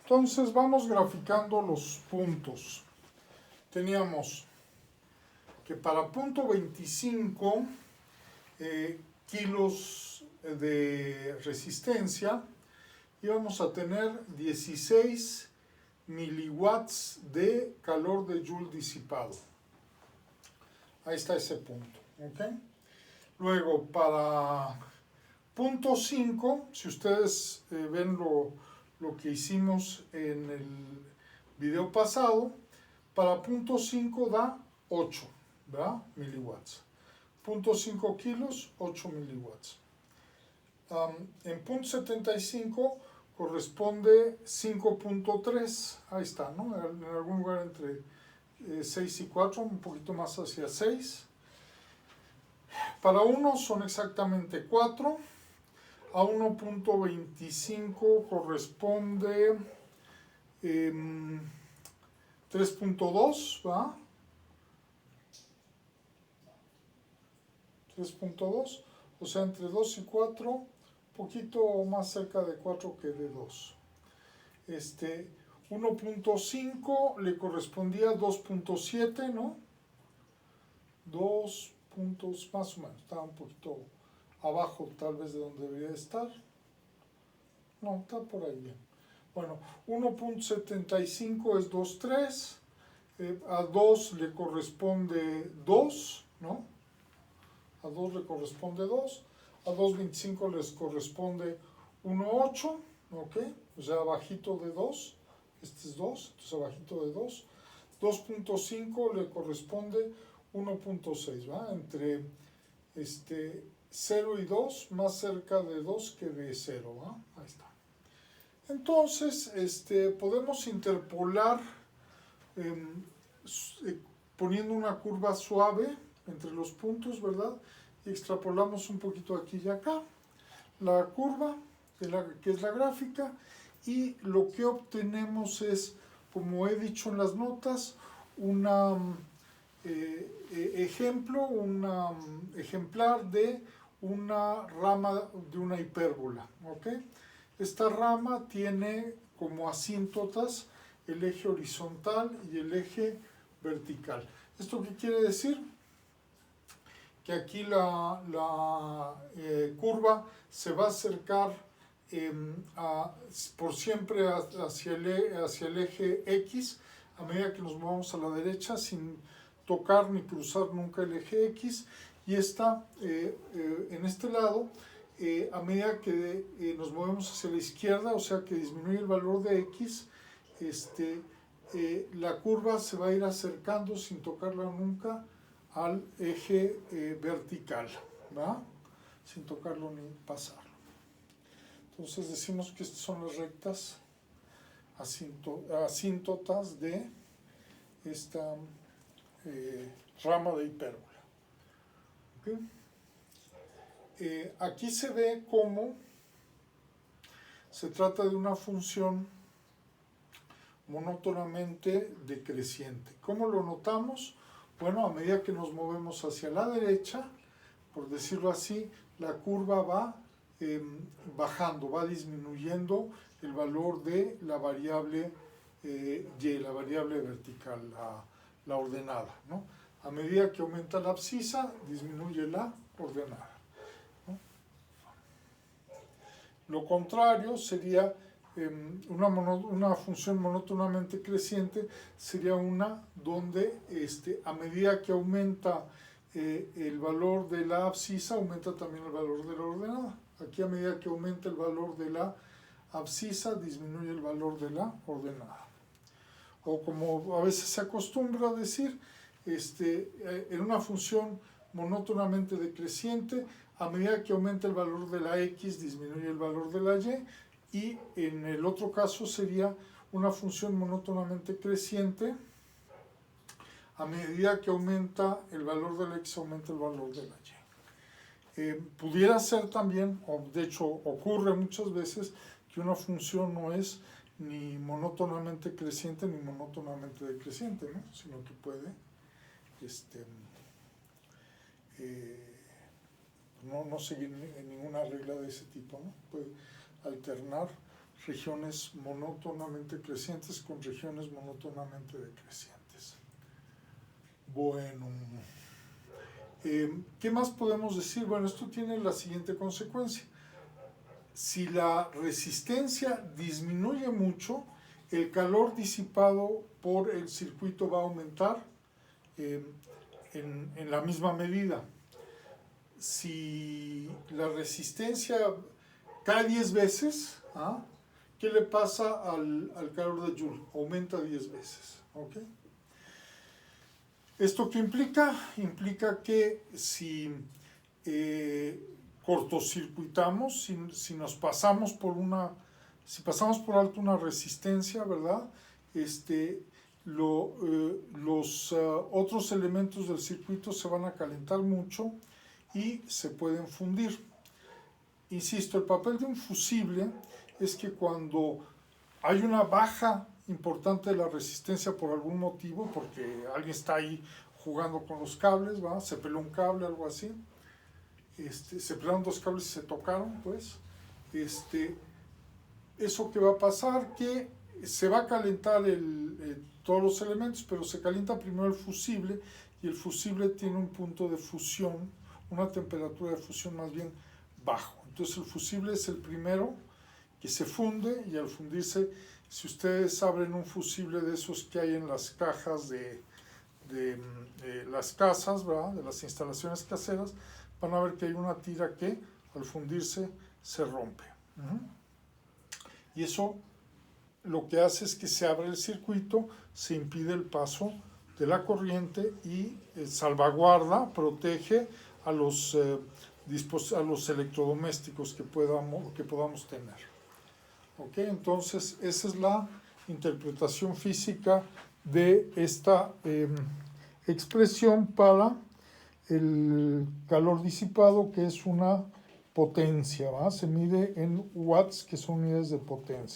Entonces vamos graficando los puntos. Teníamos que para punto 25 kilos de resistencia íbamos a tener 16 miliwatts de calor de Joule disipado. Ahí está ese punto, ¿ok? Luego para punto 5, si ustedes ven lo que hicimos en el video pasado, para punto 5 da 8, ¿verdad? Miliwatts. Punto 5 kilos, 8 miliwatts. En punto 75 corresponde 5.3, ahí está, ¿no? En algún lugar entre 6 y 4, un poquito más hacia 6. Para 1 son exactamente 4. A 1.25 corresponde 3.2, ¿va? 3.2, o sea, entre 2 y 4, un poquito más cerca de 4 que de 2. 1.5 le correspondía 2.7, ¿no? 2 puntos más o menos, estaba un poquito abajo tal vez de donde debería estar. No, está por ahí bien. Bueno, 1.75 es 2.3, a 2 le corresponde 2, ¿no? A 2 le corresponde 2, a 2.25 les corresponde 1.8, ¿ok? O sea, abajito de 2, este es 2, entonces abajito de 2. 2.5 le corresponde 1.6, ¿va? Entre 0 y 2, más cerca de 2 que de 0, ¿va? Ahí está. Entonces, podemos interpolar poniendo una curva suave entre los puntos, ¿verdad? Y extrapolamos un poquito aquí y acá la curva, que es la gráfica, y lo que obtenemos es, como he dicho en las notas, una ejemplar de una rama de una hipérbola, ¿ok? Esta rama tiene como asíntotas el eje horizontal y el eje vertical. ¿Esto qué quiere decir? Que aquí la curva se va a acercar por siempre hacia el eje X a medida que nos movamos a la derecha sin tocar ni cruzar nunca el eje X, y esta en este lado a medida que nos movemos hacia la izquierda, o sea que disminuye el valor de X, la curva se va a ir acercando sin tocarla nunca al eje vertical, ¿va? Sin tocarlo ni pasarlo. Entonces decimos que estas son las rectas asíntotas de esta rama de hipérbola. ¿Okay? Aquí se ve cómo se trata de una función monótonamente decreciente. ¿Cómo lo notamos? Bueno, a medida que nos movemos hacia la derecha, por decirlo así, la curva va bajando, va disminuyendo el valor de la variable y, la variable vertical, la ordenada, ¿no? A medida que aumenta la abscisa, disminuye la ordenada, ¿no? Lo contrario sería una función monótonamente creciente, sería una donde a medida que aumenta el valor de la abscisa, aumenta también el valor de la ordenada. Aquí a medida que aumenta el valor de la abscisa, disminuye el valor de la ordenada. O como a veces se acostumbra a decir, en una función monótonamente decreciente, a medida que aumenta el valor de la X, disminuye el valor de la Y, y en el otro caso sería una función monótonamente creciente, a medida que aumenta el valor de la X, aumenta el valor de la Y. Pudiera ser también, o de hecho ocurre muchas veces, que una función no es ni monótonamente creciente ni monótonamente decreciente, ¿no? Sino que puede no seguir ninguna regla de ese tipo, ¿no? Puede alternar regiones monótonamente crecientes con regiones monótonamente decrecientes. Bueno, ¿qué más podemos decir? Bueno, esto tiene la siguiente consecuencia. Si la resistencia disminuye mucho, el calor disipado por el circuito va a aumentar en la misma medida. Si la resistencia cae 10 veces, ¿qué le pasa al calor de Joule? Aumenta 10 veces. ¿Okay? ¿Esto qué implica? Implica que si cortocircuitamos, si nos pasamos por si pasamos por alto una resistencia, ¿verdad? Los otros elementos del circuito se van a calentar mucho y se pueden fundir. Insisto, el papel de un fusible es que cuando hay una baja importante de la resistencia por algún motivo, porque alguien está ahí jugando con los cables, ¿va? Se peló un cable, algo así, se pelaron dos cables y se tocaron, pues, eso que va a pasar, que se va a calentar todos los elementos, pero se calienta primero el fusible, y el fusible tiene un punto de fusión, una temperatura de fusión más bien bajo. Entonces el fusible es el primero que se funde, y al fundirse, si ustedes abren un fusible de esos que hay en las cajas de las casas, ¿verdad? De las instalaciones caseras, van a ver que hay una tira que al fundirse se rompe. Y eso lo que hace es que se abre el circuito, se impide el paso de la corriente y salvaguarda, protege a los electrodomésticos que podamos tener. ¿Okay? Entonces, esa es la interpretación física de esta expresión para el calor disipado, que es una potencia, ¿va? Se mide en watts, que son unidades de potencia.